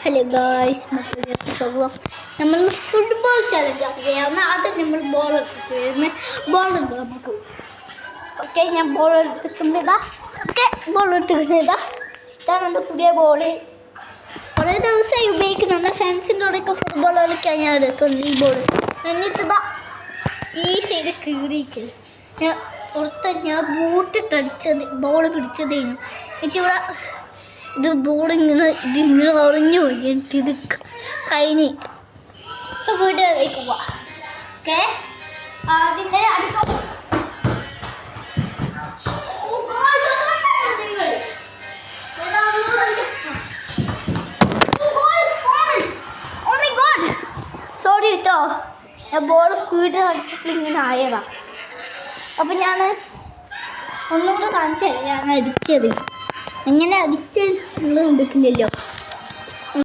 Hello guys, നമ്മൾ football challenge ആക്കുകയാണ്. ആദ്യം നമ്മൾ ബോൾ എടുത്തിട്ട് വരുന്നത് ബോളുണ്ട് നമുക്ക്. ഓക്കെ, ഞാൻ ബോൾ എടുത്തിട്ടുണ്ടതാ. ഓക്കെ, ബോൾ എടുത്തിട്ടുണ്ടതാ. ഇതാണ് എൻ്റെ പുതിയ ബോള്. കുറേ ദിവസമായി ഉപയോഗിക്കുന്നുണ്ട്. ഫ്രണ്ട്സിൻ്റെ കൂടെയൊക്കെ ഫുട്ബോൾ കളിക്കാൻ ഞാൻ എടുക്കുന്നുണ്ട് ഈ ബോൾ. എന്നിട്ടിതാ ഈ സൈഡ് കീറിയിരിക്കല്. ഞാൻ ബൂട്ടിട്ടടിച്ചത് ബോൾ പിടിച്ചതേനു. എനിക്കിവിടെ ഇത് ബോളിങ്ങനെ ഇതിങ്ങനെ ഉറഞ്ഞു പോയി. എനിക്കിത് കഴിഞ്ഞ് ഇപ്പോൾ വീട്ടിലേക്ക് പോവാം. ഓക്കെ, ആദ്യത്തെ അടിക്കാം. സോറി കേട്ടോ, ഞാൻ ബോൾ സ്പീഡ് അടിച്ചപ്പോൾ ഇങ്ങനെ ആയതാ. അപ്പം ഞാൻ ഒന്നുകൂടെ കാണിച്ചു തരാം ഞാൻ അടിച്ചത്. എങ്ങനെ അടിച്ച് നിങ്ങൾ എടുക്കില്ലല്ലോ.